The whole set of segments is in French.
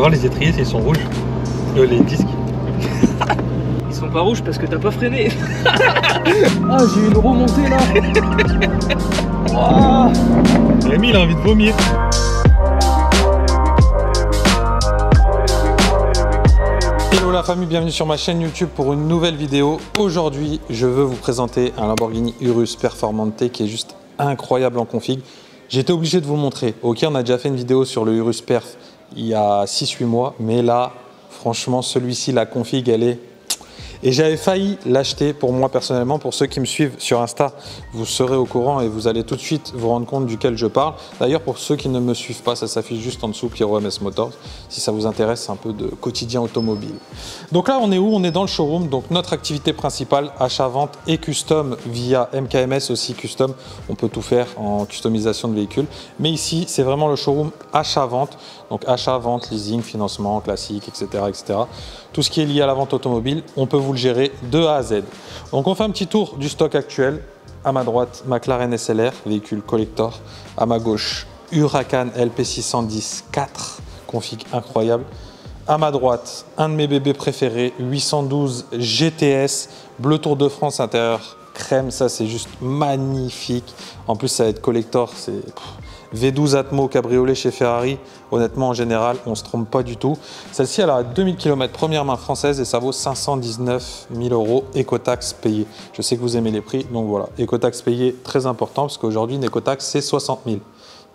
voir les étriers s'ils sont rouges. Les disques. Ils sont pas rouges parce que t'as pas freiné. Ah, j'ai eu une remontée là. Oh. Rémi, il a envie de vomir. Hello la famille, bienvenue sur ma chaîne YouTube pour une nouvelle vidéo. Aujourd'hui, je veux vous présenter un Lamborghini Urus Performante qui est juste incroyable en config. J'étais obligé de vous montrer. Ok, on a déjà fait une vidéo sur le Urus Perf il y a 6-8 mois, mais là, franchement, celui-ci, la config, elle est... Et j'avais failli l'acheter pour moi personnellement. Pour ceux qui me suivent sur Insta, vous serez au courant et vous allez tout de suite vous rendre compte duquel je parle. D'ailleurs, pour ceux qui ne me suivent pas, ça s'affiche juste en dessous, Pierrot MS Motors. Si ça vous intéresse, un peu de quotidien automobile. Donc là, on est où? On est dans le showroom. Donc notre activité principale, achat-vente et custom via MKMS aussi custom. On peut tout faire en customisation de véhicules. Mais ici, c'est vraiment le showroom achat-vente. Donc achat, vente, leasing, financement, classique, etc., etc. Tout ce qui est lié à la vente automobile, on peut vous le gérer de A à Z. Donc on fait un petit tour du stock actuel. À ma droite, McLaren SLR, véhicule collector. À ma gauche, Huracan LP610 4, config incroyable. À ma droite, un de mes bébés préférés, 812 GTS, bleu Tour de France intérieur crème, ça c'est juste magnifique. En plus ça va être collector, c'est... V12 Atmo cabriolet chez Ferrari, honnêtement en général on ne se trompe pas du tout. Celle-ci elle a 2000 km première main française et ça vaut 519 000 €, écotaxe payée. Je sais que vous aimez les prix, donc voilà, écotaxe payée très important parce qu'aujourd'hui une écotaxe c'est 60 000.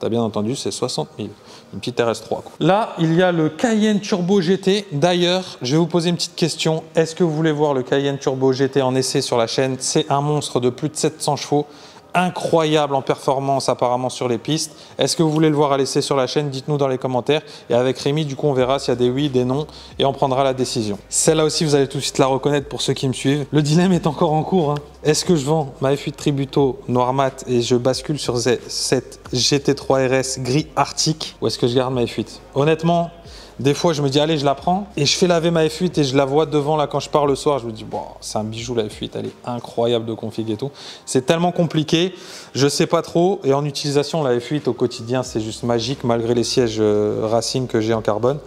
Tu as bien entendu, c'est 60 000. Une petite RS3 quoi. Là, il y a le Cayenne Turbo GT. D'ailleurs, je vais vous poser une petite question. Est-ce que vous voulez voir le Cayenne Turbo GT en essai sur la chaîne? C'est un monstre de plus de 700 chevaux. Incroyable en performance apparemment sur les pistes. Est-ce que vous voulez le voir à l'essai sur la chaîne? Dites-nous dans les commentaires. Et avec Rémi, du coup, on verra s'il y a des oui, des non et on prendra la décision. Celle-là aussi, vous allez tout de suite la reconnaître pour ceux qui me suivent. Le dilemme est encore en cours. Est-ce que je vends ma F8 Tributo noir mat et je bascule sur cette GT3 RS gris arctique ou est-ce que je garde ma F8? Honnêtement, des fois, je me dis, allez, je la prends et je fais laver ma F8 et je la vois devant là quand je pars le soir. Je me dis, bon, c'est un bijou la F8, elle est incroyable de config et tout. C'est tellement compliqué, je sais pas trop. Et en utilisation, la F8 au quotidien, c'est juste magique malgré les sièges Racing que j'ai en carbone.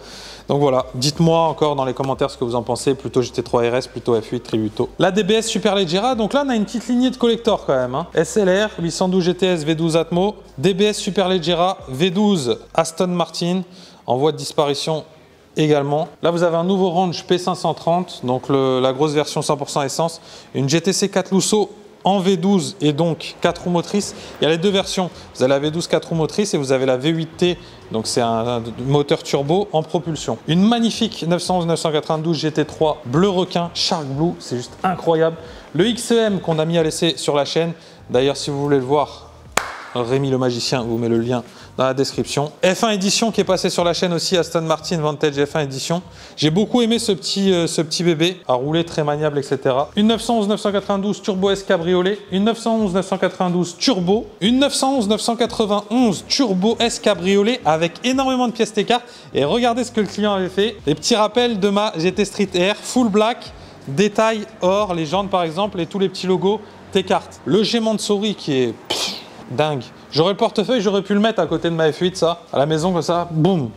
Donc voilà, dites-moi encore dans les commentaires ce que vous en pensez, plutôt GT3 RS, plutôt F8 Tributo. La DBS Superleggera, donc là on a une petite lignée de collector quand même. SLR, 812 GTS, V12 Atmo, DBS Superleggera, V12 Aston Martin, en voie de disparition également. Là vous avez un nouveau range P530, donc la grosse version 100% essence, une GTC 4 Lusso en V12 et donc 4 roues motrices. Il y a les deux versions. Vous avez la V12 4 roues motrices et vous avez la V8T, donc c'est un moteur turbo en propulsion. Une magnifique 911-992 GT3 bleu requin, Shark Blue, c'est juste incroyable. Le XEM qu'on a mis à l'essai sur la chaîne, d'ailleurs si vous voulez le voir, Rémi le magicien vous met le lien dans la description. F1 édition qui est passé sur la chaîne aussi, Aston Martin Vantage F1 édition. J'ai beaucoup aimé ce petit bébé, à rouler très maniable, etc. Une 911-992 Turbo S Cabriolet, une 911-992 Turbo, une 911-991 Turbo S Cabriolet avec énormément de pièces d'écart. Et regardez ce que le client avait fait. Les petits rappels de ma GT Street Air, full black, détail or, les jantes par exemple et tous les petits logos T-Cart. Le gaiement de souris qui est dingue. J'aurais le portefeuille, j'aurais pu le mettre à côté de ma F8, ça, à la maison comme ça, boum.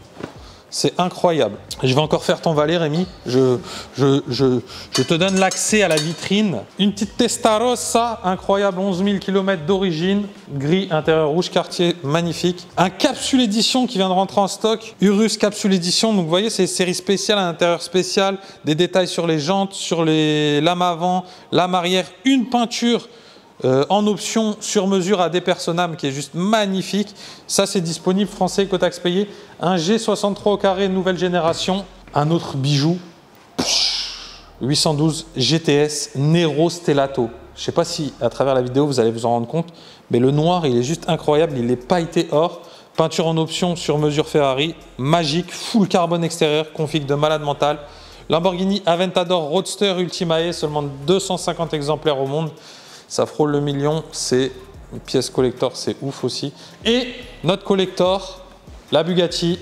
C'est incroyable. Je vais encore faire ton valet, Rémi. Je te donne l'accès à la vitrine. Une petite Testaros, ça, incroyable, 11 000 km d'origine, gris, intérieur rouge, quartier, magnifique. Un capsule édition qui vient de rentrer en stock, Urus capsule édition. Donc vous voyez, c'est une série spéciale, un intérieur spécial, des détails sur les jantes, sur les lames avant, lame arrière, une peinture en option sur mesure à des personnages qui est juste magnifique. Ça c'est disponible, français, écotaxe payé. Un G63 au carré nouvelle génération. Un autre bijou, 812 GTS Nero Stellato. Je ne sais pas si à travers la vidéo vous allez vous en rendre compte, mais le noir il est juste incroyable, il est pailleté or. Peinture en option sur mesure Ferrari, magique, full carbone extérieur, config de malade mental. Lamborghini Aventador Roadster Ultimae, seulement 250 exemplaires au monde. Ça frôle le million, c'est une pièce collector, c'est ouf aussi. Et notre collector, la Bugatti.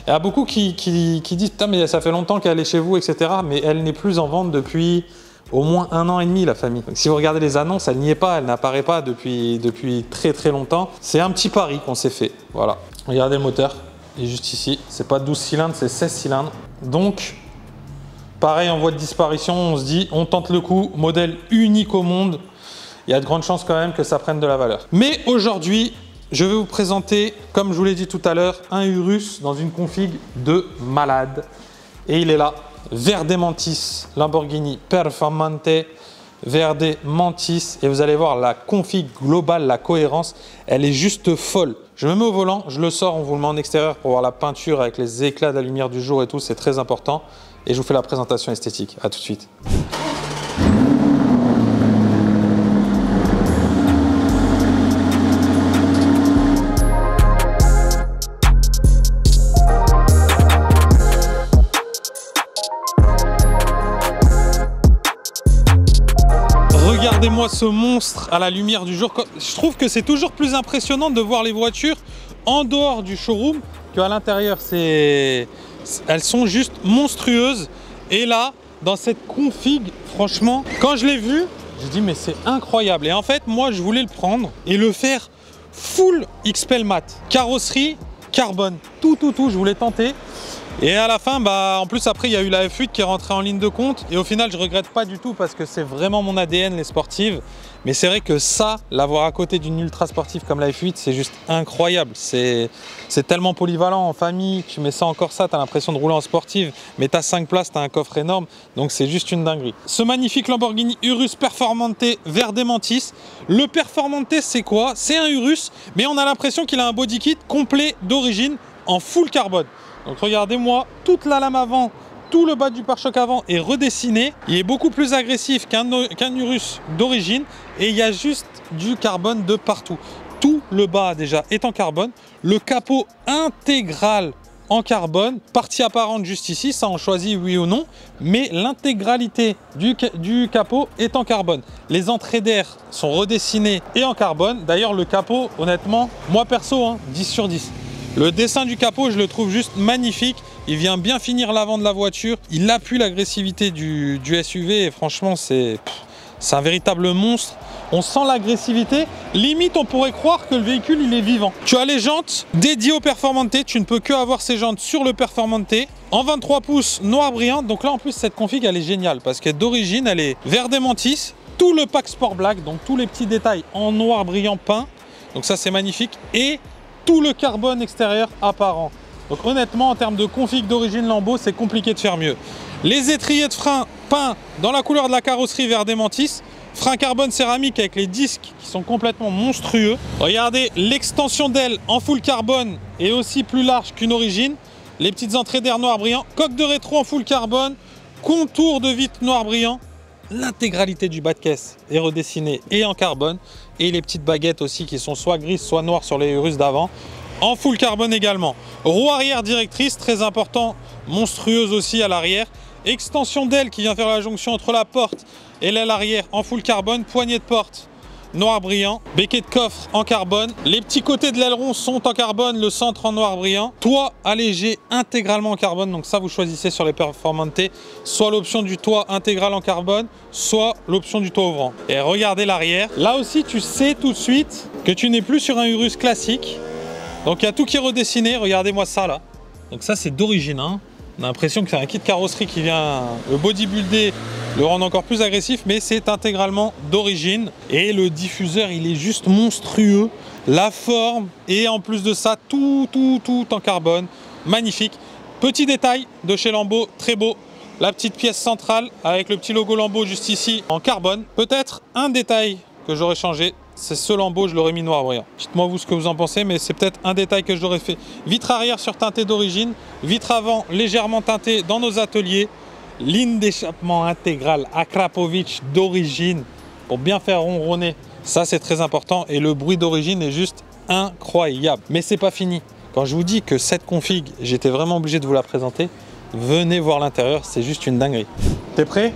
Il y a beaucoup qui disent « Putain, mais ça fait longtemps qu'elle est chez vous, etc. » Mais elle n'est plus en vente depuis au moins 1 an et demi, la famille. Donc, si vous regardez les annonces, elle n'y est pas, elle n'apparaît pas depuis très très longtemps. C'est un petit pari qu'on s'est fait. Voilà. Regardez le moteur. est juste ici. C'est pas 12 cylindres, c'est 16 cylindres. Donc, pareil, en voie de disparition, on se dit, on tente le coup, modèle unique au monde. Il y a de grandes chances quand même que ça prenne de la valeur. Mais aujourd'hui, je vais vous présenter, comme je vous l'ai dit tout à l'heure, un Urus dans une config de malade. Et il est là, Verde Mantis, Lamborghini Performante, Verde Mantis. Et vous allez voir la config globale, la cohérence, elle est juste folle. Je me mets au volant, je le sors, on vous le met en extérieur pour voir la peinture avec les éclats de la lumière du jour et tout, c'est très important. Et je vous fais la présentation esthétique. À tout de suite. Regardez-moi ce monstre à la lumière du jour. Je trouve que c'est toujours plus impressionnant de voir les voitures en dehors du showroom qu'à l'intérieur. Elles sont juste monstrueuses. Et là, dans cette config, franchement, quand je l'ai vu, j'ai dit mais c'est incroyable. Et en fait, moi, je voulais le prendre et le faire full XPEL mat. Carrosserie, carbone, tout, je voulais tenter. Et à la fin, en plus après il y a eu la F8 qui est rentrée en ligne de compte et au final je regrette pas du tout parce que c'est vraiment mon ADN les sportives. Mais c'est vrai que ça, l'avoir à côté d'une ultra sportive comme la F8, c'est juste incroyable. C'est tellement polyvalent en famille, tu mets ça en Corsa, tu as l'impression de rouler en sportive, mais tu as 5 places, tu as un coffre énorme, donc c'est juste une dinguerie. Ce magnifique Lamborghini Urus Performante Verde Mantis. Le Performante c'est quoi? C'est un Urus, mais on a l'impression qu'il a un body kit complet d'origine en full carbone. Donc regardez-moi, toute la lame avant, tout le bas du pare-choc avant est redessiné. Il est beaucoup plus agressif qu'un Urus d'origine et il y a juste du carbone de partout. Tout le bas déjà est en carbone. Le capot intégral en carbone, partie apparente juste ici, ça on choisit oui ou non, mais l'intégralité du capot est en carbone. Les entrées d'air sont redessinées et en carbone. D'ailleurs le capot, honnêtement, moi perso, 10 sur 10. Le dessin du capot, je le trouve juste magnifique. Il vient bien finir l'avant de la voiture. Il appuie l'agressivité du SUV et franchement, c'est un véritable monstre. On sent l'agressivité. Limite, on pourrait croire que le véhicule, il est vivant. Tu as les jantes dédiées au Performante. Tu ne peux que avoir ces jantes sur le Performante. En 23 pouces, noir brillant. Donc là, en plus, cette config, elle est géniale parce que d'origine, elle est Verde Mantis. Tout le pack Sport Black, donc tous les petits détails en noir brillant peint. Donc ça, c'est magnifique. Et tout le carbone extérieur apparent. Donc honnêtement, en termes de config d'origine Lambo, c'est compliqué de faire mieux. Les étriers de frein peints dans la couleur de la carrosserie Verde Mantis. Frein carbone céramique avec les disques qui sont complètement monstrueux. Regardez l'extension d'aile en full carbone et aussi plus large qu'une origine. Les petites entrées d'air noir brillant. Coque de rétro en full carbone. Contour de vitre noir brillant. L'intégralité du bas de caisse est redessinée et en carbone. Et les petites baguettes aussi qui sont soit grises soit noires sur les Urus d'avant. En full carbone également. Roue arrière directrice, très important, monstrueuse aussi à l'arrière. Extension d'aile qui vient faire la jonction entre la porte et l'aile arrière en full carbone. Poignée de porte noir brillant. Becquet de coffre en carbone. Les petits côtés de l'aileron sont en carbone, le centre en noir brillant. Toit allégé intégralement en carbone. Donc ça, vous choisissez sur les Performante. Soit l'option du toit intégral en carbone, soit l'option du toit ouvrant. Et regardez l'arrière. Là aussi, tu sais tout de suite que tu n'es plus sur un Urus classique. Donc il y a tout qui est redessiné. Regardez-moi ça là. Donc ça, c'est d'origine. On a l'impression que c'est un kit carrosserie qui vient le bodybuilder, le rendre encore plus agressif, mais c'est intégralement d'origine. Et le diffuseur, il est juste monstrueux. La forme et en plus de ça, tout en carbone. Magnifique. Petit détail de chez Lambo, très beau. La petite pièce centrale avec le petit logo Lambo juste ici en carbone. Peut-être un détail que j'aurais changé, c'est ce Lambo, je l'aurais mis noir brillant. Dites-moi vous ce que vous en pensez, mais c'est peut-être un détail que j'aurais fait. Vitre arrière surteintée d'origine, vitre avant légèrement teintée dans nos ateliers, ligne d'échappement intégrale Akrapovic d'origine pour bien faire ronronner. Ça c'est très important et le bruit d'origine est juste incroyable. Mais c'est pas fini. Quand je vous dis que cette config, j'étais vraiment obligé de vous la présenter, venez voir l'intérieur, c'est juste une dinguerie. T'es prêt ?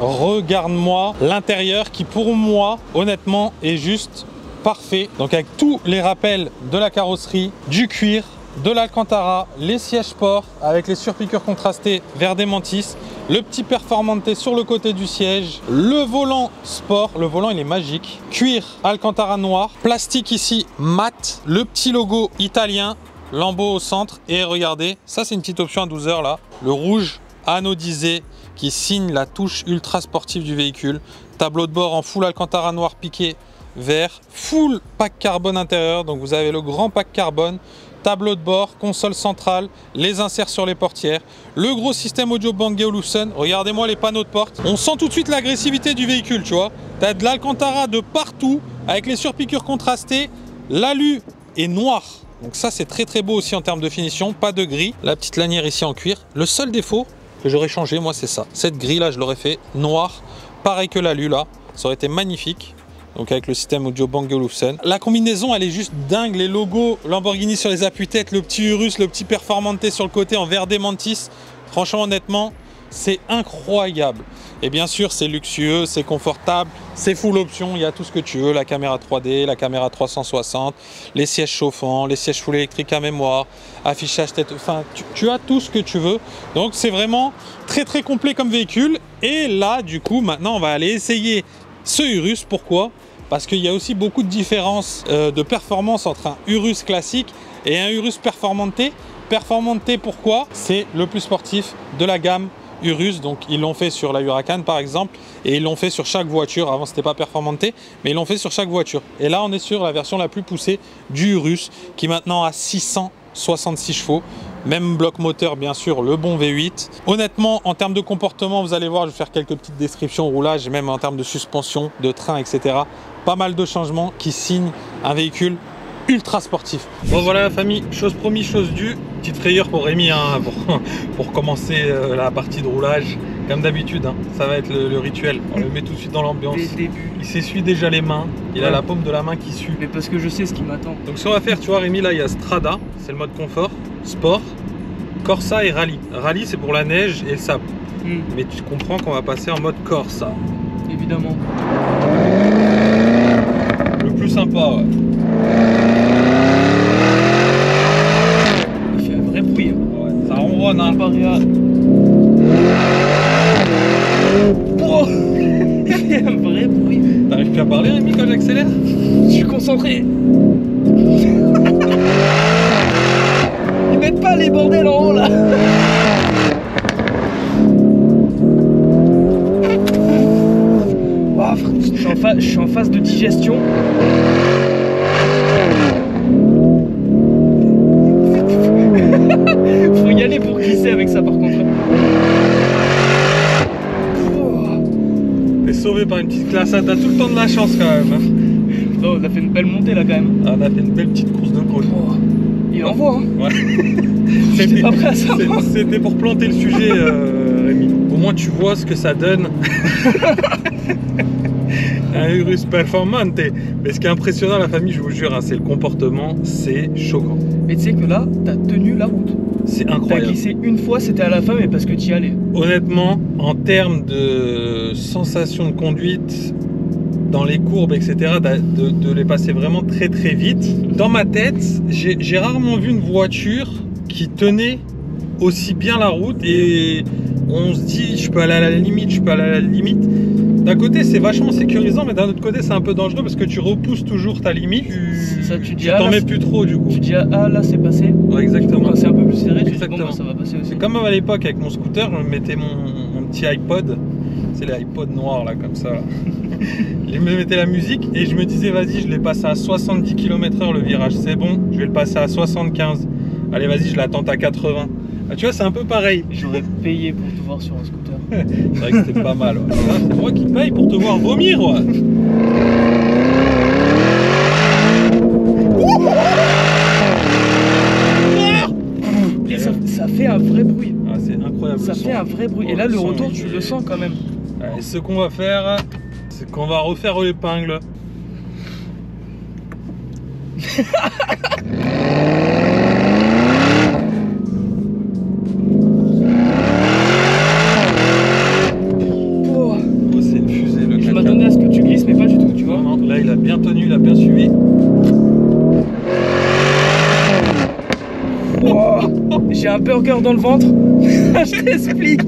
Regarde-moi l'intérieur qui pour moi honnêtement est juste parfait. Donc avec tous les rappels de la carrosserie, du cuir, de l'Alcantara, les sièges sport avec les surpiqûres contrastées Verde Mantis, le petit Performante sur le côté du siège, le volant sport, le volant il est magique, cuir Alcantara noir, plastique ici mat, le petit logo italien lambeaux au centre et regardez, ça c'est une petite option à 12 heures là, le rouge anodisé qui signe la touche ultra sportive du véhicule, tableau de bord en full Alcantara noir piqué vert, full pack carbone intérieur, donc vous avez le grand pack carbone, tableau de bord, console centrale, les inserts sur les portières, le gros système audio Bang & Olufsen, regardez-moi les panneaux de porte, on sent tout de suite l'agressivité du véhicule, tu vois, t'as de l'Alcantara de partout, avec les surpiqûres contrastées, l'alu est noir, donc ça c'est très très beau aussi en termes de finition, pas de gris, la petite lanière ici en cuir, le seul défaut que j'aurais changé moi c'est ça, cette grille là je l'aurais fait noir, pareil que l'alu là, ça aurait été magnifique. Donc avec le système audio Bang & Olufsen. La combinaison elle est juste dingue, les logos Lamborghini sur les appuis-têtes, le petit Urus, le petit Performante sur le côté en vert Mantis. Franchement honnêtement, c'est incroyable. Et bien sûr c'est luxueux, c'est confortable, c'est full option, il y a tout ce que tu veux, la caméra 3D, la caméra 360, les sièges chauffants, les sièges full électriques à mémoire, affichage tête, enfin tu as tout ce que tu veux. Donc c'est vraiment très très complet comme véhicule. Et là du coup maintenant on va aller essayer ce Urus. Pourquoi? Parce qu'il y a aussi beaucoup de différences de performance entre un Urus classique et un Urus Performante. Performante pourquoi? C'est le plus sportif de la gamme Urus, donc ils l'ont fait sur la Huracan par exemple, et ils l'ont fait sur chaque voiture. Avant c'était pas Performante, mais ils l'ont fait sur chaque voiture. Et là on est sur la version la plus poussée du Urus, qui maintenant a 666 chevaux. Même bloc moteur bien sûr, le bon V8. Honnêtement en termes de comportement, vous allez voir, je vais faire quelques petites descriptions au roulage, et même en termes de suspension, de train, etc. Pas mal de changements qui signent un véhicule ultra sportif. Bon voilà la famille, chose promise, chose due. Petite frayeur pour Rémi hein, pour commencer la partie de roulage. Comme d'habitude, hein, ça va être le rituel. On le met tout de suite dans l'ambiance. Il s'essuie déjà les mains, il a la paume de la main qui sue. Mais parce que je sais ce qui m'attend. Donc ce qu'on va faire, tu vois Rémi, là il y a Strada, c'est le mode confort, Sport, Corsa et Rallye. Rallye c'est pour la neige et le sable. Mais tu comprends qu'on va passer en mode Corsa. Évidemment. Le plus sympa, ouais. Il fait un vrai bruit. Ouais, ça ronronne, hein. Oh il fait un vrai bruit. T'arrives plus à parler Rémi quand j'accélère? Je suis concentré. Ils mettent pas les bordels en haut là. Wow, je suis en phase de digestion. Faut y aller pour glisser avec ça par contre. T'es sauvé par une petite classe, t'as tout le temps de la chance quand même. Hein. Oh, on a fait une belle montée là quand même. Ah, on a fait une belle petite course de côte. Oh, il envoie hein. Ouais. J'étais pas prêt à ça. C'était pour planter le sujet Rémi. Au moins tu vois ce que ça donne. Un Urus Performante. Mais ce qui est impressionnant la famille, je vous jure, hein, c'est le comportement, c'est choquant. Mais tu sais que là, t'as tenu la route. C'est T'as incroyable. glissé une fois, c'était à la fin, mais parce que t'y allais. Honnêtement, en termes de sensation de conduite, dans les courbes, etc., de les passer vraiment très très vite. Dans ma tête, j'ai rarement vu une voiture qui tenait aussi bien la route et on se dit, je peux aller à la limite, je peux aller à la limite. D'un côté, c'est vachement sécurisant, mais d'un autre côté, c'est un peu dangereux parce que tu repousses toujours ta limite. C'est ça, tu dis, Tu t'en mets plus trop du coup. Tu dis, ah là, c'est passé. Ouais, exactement. Quand c'est un peu plus serré, tu dis, Exactement. bon, bah, ça va passer aussi. C'est comme à l'époque avec mon scooter, je me mettais mon petit iPod. C'est les iPods noirs là, comme ça. Là. Je me mettais la musique et je me disais, vas-y, je l'ai passé à 70 km/h le virage, c'est bon, je vais le passer à 75. Allez, vas-y, je l'attends à 80. Ah, tu vois, c'est un peu pareil. J'aurais payé pour te voir sur un scooter. C'est vrai que c'était pas mal. Ouais. C'est moi qui paye pour te voir vomir. Ouais. Et ça fait un vrai bruit. Ah, c'est incroyable. Ça fait un vrai bruit. Et là, le retour, tu le sens quand même. Et ce qu'on va faire, c'est qu'on va refaire l'épingle. Oh, c'est une fusée le 4x4. Je m'attendais à ce que tu glisses, mais pas du tout, tu vois. Non, là, il a bien tenu, il a bien suivi. Oh, j'ai un burger dans le ventre. Je t'explique.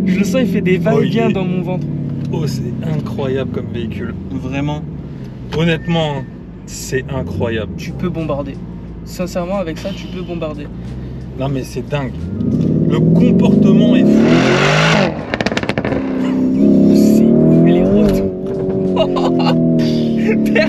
Je le sens, il fait des va-et-vient dans mon ventre. Oh, c'est incroyable comme véhicule. Vraiment. Honnêtement, c'est incroyable. Tu peux bombarder. Sincèrement, avec ça, tu peux bombarder. Non mais c'est dingue. Le comportement est fou. C'est les routes.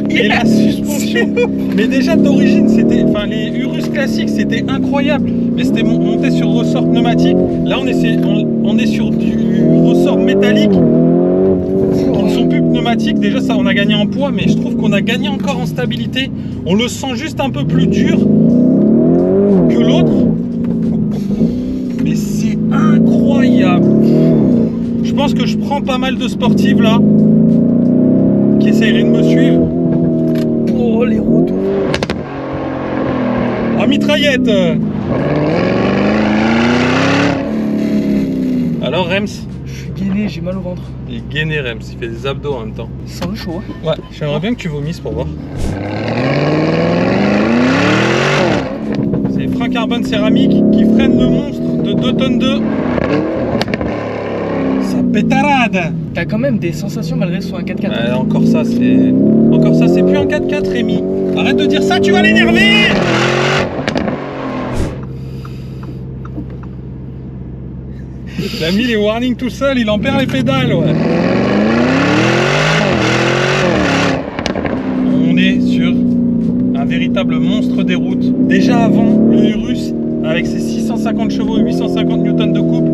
Et la suspension. Mais déjà d'origine, c'était, enfin les Urus classiques, c'était incroyable. Mais c'était monté sur ressort pneumatique. Là, on est sur du ressort métallique qui ne sont plus pneumatiques. Déjà, ça, on a gagné en poids, mais je trouve qu'on a gagné encore en stabilité. On le sent juste un peu plus dur que l'autre. Mais c'est incroyable. Je pense que je prends pas mal de sportives là qui essaieraient de me suivre. Oh, les retours. Ah, mitraillette. Alors Rems? Je suis gainé, j'ai mal au ventre. Il est gainé Rems, il fait des abdos en même temps. Ça le chaud, hein. Ouais, j'aimerais bien que tu vomisses pour voir. C'est frein carbone céramique qui freine le monstre de 2 tonnes 2. Ça pétarade. T'as quand même des sensations malgré que ce soit un 4x4. Encore ça, c'est plus un 4x4 Rémi. Arrête de dire ça, tu vas l'énerver. Il a mis les warnings tout seul, il en perd les pédales, ouais. On est sur un véritable monstre des routes. Déjà avant, le Urus, avec ses 650 chevaux et 850 Newton de couple,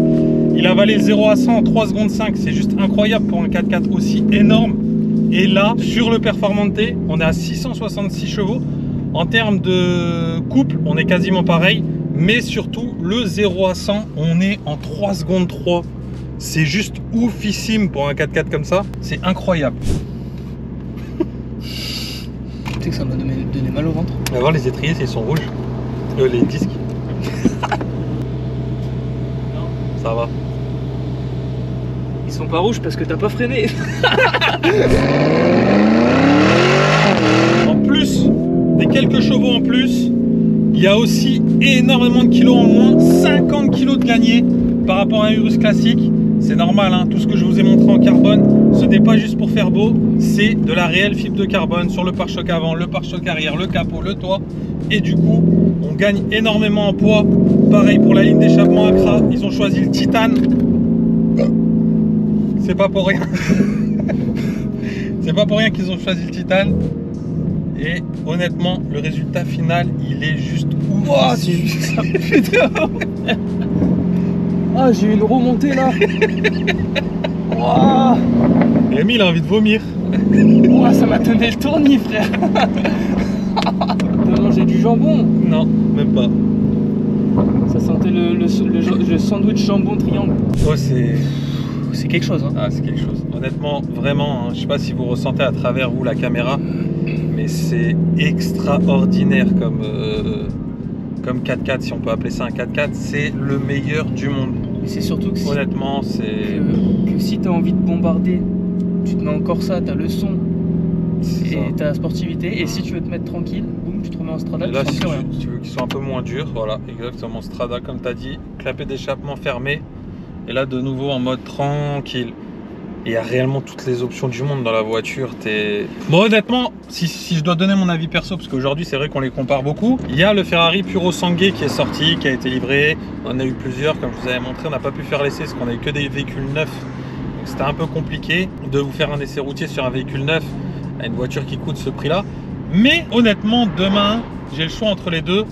il a avalé 0 à 100 en 3 secondes 5. C'est juste incroyable pour un 4x4 aussi énorme. Et là, sur le Performante, on est à 666 chevaux. En termes de couple, on est quasiment pareil. Mais surtout, le 0 à 100, on est en 3 secondes 3. C'est juste oufissime pour un 4x4 comme ça. C'est incroyable. Tu sais que ça m'a donné mal au ventre. On va voir les étriers s'ils sont rouges. Les disques. Non, ça va. Ils sont pas rouges parce que t'as pas freiné. En plus des quelques chevaux en plus, il y a aussi énormément de kilos en moins, 50 kilos de gagné par rapport à un Urus classique. C'est normal, hein, tout ce que je vous ai montré en carbone, ce n'est pas juste pour faire beau, c'est de la réelle fibre de carbone sur le pare-choc avant, le pare-choc arrière, le capot, le toit. Et du coup, on gagne énormément en poids. Pareil pour la ligne d'échappement Accra, ils ont choisi le titane. C'est pas pour rien. C'est pas pour rien qu'ils ont choisi le titane. Et honnêtement, le résultat final, il est juste ouf. Oh, ça putain. Ah, j'ai eu une remontée là. Wow. Rémi, il a envie de vomir. Oh, ça m'a donné le tournis, frère. T'as mangé du jambon? Non, même pas. Ça sentait le sandwich jambon triangle. Oh, c'est quelque chose, hein. Ah, c'est quelque chose. Honnêtement, vraiment, hein, je sais pas si vous ressentez à travers vous la caméra, mais c'est extraordinaire comme 4x4, si on peut appeler ça un 4x4. C'est le meilleur du monde. C'est surtout que si, honnêtement, c'est que si t'as envie de bombarder, tu te mets encore ça, t'as le son et t'as la sportivité. Et si tu veux te mettre tranquille, boum, tu te remets en strada. Et là, si tu veux qu'ils soient un peu moins durs, voilà, exactement, strada comme tu as dit, clapet d'échappement fermé. Et là, de nouveau en mode tranquille. Et il y a réellement toutes les options du monde dans la voiture. Bon, honnêtement, si je dois donner mon avis perso, parce qu'aujourd'hui c'est vrai qu'on les compare beaucoup, il y a le Ferrari Purosangue qui est sorti, qui a été livré. On en a eu plusieurs, comme je vous avais montré. On n'a pas pu faire l'essai parce qu'on a eu que des véhicules neufs. Donc c'était un peu compliqué de vous faire un essai routier sur un véhicule neuf à une voiture qui coûte ce prix-là. Mais honnêtement, demain, j'ai le choix entre les deux.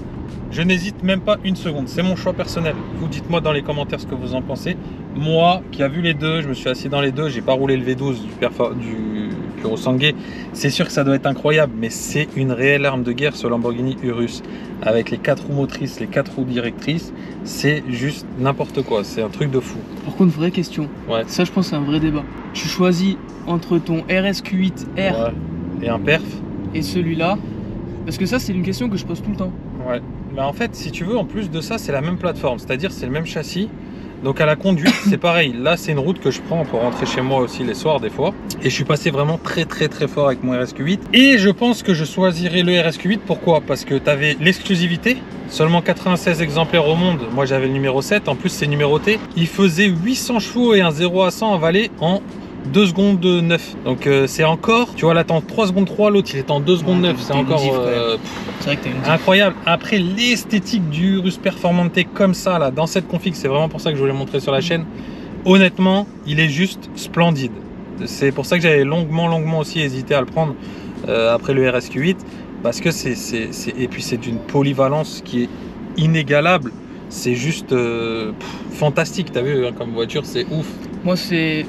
Je n'hésite même pas une seconde, c'est mon choix personnel. Vous dites-moi dans les commentaires ce que vous en pensez. Moi, qui a vu les deux, je me suis assis dans les deux, j'ai pas roulé le V12 du Purosangue. C'est sûr que ça doit être incroyable, mais c'est une réelle arme de guerre ce Lamborghini Urus. Avec les 4 roues motrices, les 4 roues directrices, c'est juste n'importe quoi, c'est un truc de fou. Par contre, vraie question, ouais. Ça je pense c'est un vrai débat. Tu choisis entre ton RSQ8R ouais. Et un perf et celui-là, parce que ça c'est une question que je pose tout le temps. Ouais. Mais en fait, si tu veux, en plus de ça, c'est la même plateforme, c'est-à-dire c'est le même châssis. Donc à la conduite, c'est pareil. Là, c'est une route que je prends pour rentrer chez moi aussi les soirs des fois. Et je suis passé vraiment très fort avec mon RSQ8. Et je pense que je choisirais le RSQ8. Pourquoi? Parce que tu avais l'exclusivité. Seulement 96 exemplaires au monde. Moi, j'avais le numéro 7. En plus, c'est numéroté. Il faisait 800 chevaux et un 0 à 100 avalé en 2 secondes 9. Donc c'est encore, tu vois là t'es en 3 secondes 3, l'autre il est en 2 secondes 9. C'est encore c'est vrai que t'as une diff. incroyable. Après l'esthétique du Urus Performante comme ça là, dans cette config, c'est vraiment pour ça que je voulais montrer sur la chaîne. Honnêtement, il est juste splendide. C'est pour ça que j'avais longuement aussi hésité à le prendre après le RSQ8. Parce que et puis c'est d'une polyvalence qui est inégalable. C'est juste fantastique, t'as vu hein, comme voiture, c'est ouf. Moi c'est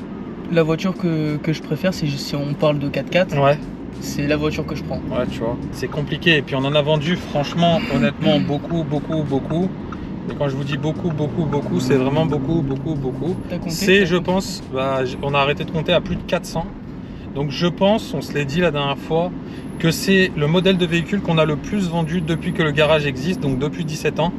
la voiture que je préfère, si on parle de 4x4. Ouais. C'est la voiture que je prends. Ouais, tu vois. C'est compliqué. Et puis on en a vendu, franchement, honnêtement, beaucoup. Et quand je vous dis beaucoup, c'est vraiment beaucoup. C'est, je pense, on a arrêté de compter à plus de 400. Donc je pense, on se l'est dit la dernière fois, que c'est le modèle de véhicule qu'on a le plus vendu depuis que le garage existe, donc depuis 17 ans.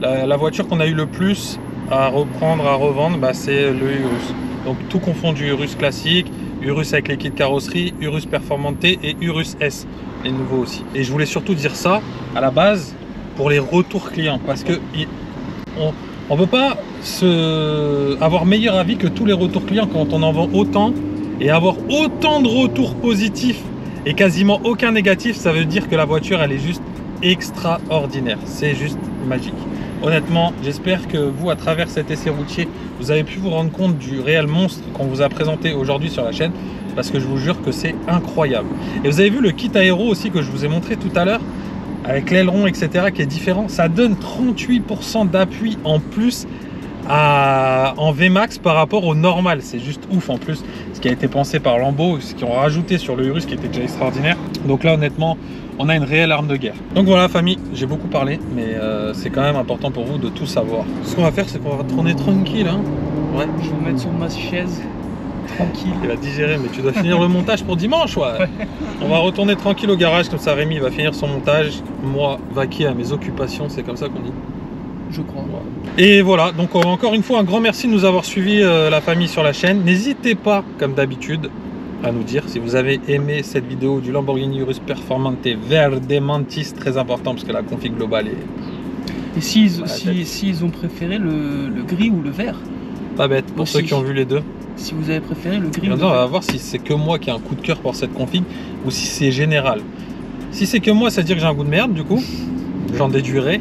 La voiture qu'on a eu le plus à reprendre, à revendre, c'est le Urus. Donc tout confondu, Urus classique, Urus avec les kits carrosserie, Urus Performante et Urus S, les nouveaux aussi. Et je voulais surtout dire ça à la base pour les retours clients, parce que on ne peut pas avoir meilleur avis que tous les retours clients quand on en vend autant, et avoir autant de retours positifs et quasiment aucun négatif. Ça veut dire que la voiture elle est juste extraordinaire, c'est juste magique. Honnêtement, j'espère que vous, à travers cet essai routier, vous avez pu vous rendre compte du réel monstre qu'on vous a présenté aujourd'hui sur la chaîne, parce que je vous jure que c'est incroyable. Et vous avez vu le kit aéro aussi que je vous ai montré tout à l'heure, avec l'aileron, etc., qui est différent. Ça donne 38% d'appui en plus en VMAX par rapport au normal. C'est juste ouf en plus, ce qui a été pensé par Lambo, ce qu'ils ont rajouté sur le Urus qui était déjà extraordinaire. Donc là, honnêtement, on a une réelle arme de guerre. Donc voilà famille, j'ai beaucoup parlé, mais c'est quand même important pour vous de tout savoir. Ce qu'on va faire, c'est qu'on va tourner tranquille. Hein. Ouais. Je vais me mettre sur ma chaise, tranquille. Il va digérer, mais tu dois finir le montage pour dimanche. Ouais. On va retourner tranquille au garage, comme ça Rémi va finir son montage. Moi, vaquer à mes occupations, c'est comme ça qu'on dit. Je crois. Ouais. Et voilà, donc encore une fois, un grand merci de nous avoir suivis la famille sur la chaîne. N'hésitez pas, comme d'habitude, à nous dire si vous avez aimé cette vidéo du Lamborghini Urus Performante Verde Mantis, très important parce que la config globale est... Et s'ils ont préféré le gris ou le vert? Pas bête, pour ceux qui ont vu les deux. Si vous avez préféré le gris ou le vert. On va voir si c'est que moi qui ai un coup de cœur pour cette config ou si c'est général. Si c'est que moi, ça veut dire que j'ai un goût de merde du coup. J'en déduirai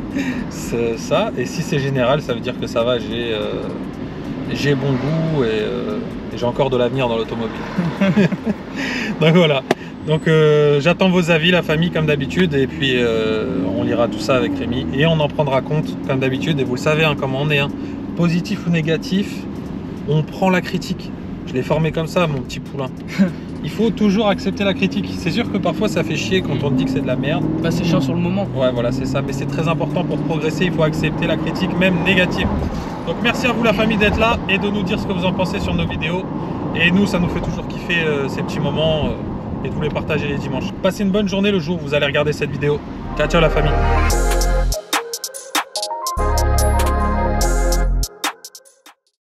ça. Et si c'est général, ça veut dire que ça va, j'ai bon goût et j'ai encore de l'avenir dans l'automobile. Donc voilà. Donc j'attends vos avis la famille comme d'habitude, et puis on lira tout ça avec Rémi et on en prendra compte comme d'habitude. Et vous le savez hein, comment on est, hein. Positif ou négatif, on prend la critique. Je l'ai formé comme ça mon petit poulain. Il faut toujours accepter la critique. C'est sûr que parfois ça fait chier quand on te dit que c'est de la merde. Bah c'est chiant sur le moment. Ouais voilà c'est ça, mais c'est très important pour progresser, il faut accepter la critique même négative. Donc merci à vous la famille d'être là et de nous dire ce que vous en pensez sur nos vidéos. Et nous ça nous fait toujours kiffer ces petits moments et de vous les partager les dimanches. Passez une bonne journée le jour où vous allez regarder cette vidéo. Ciao ciao la famille.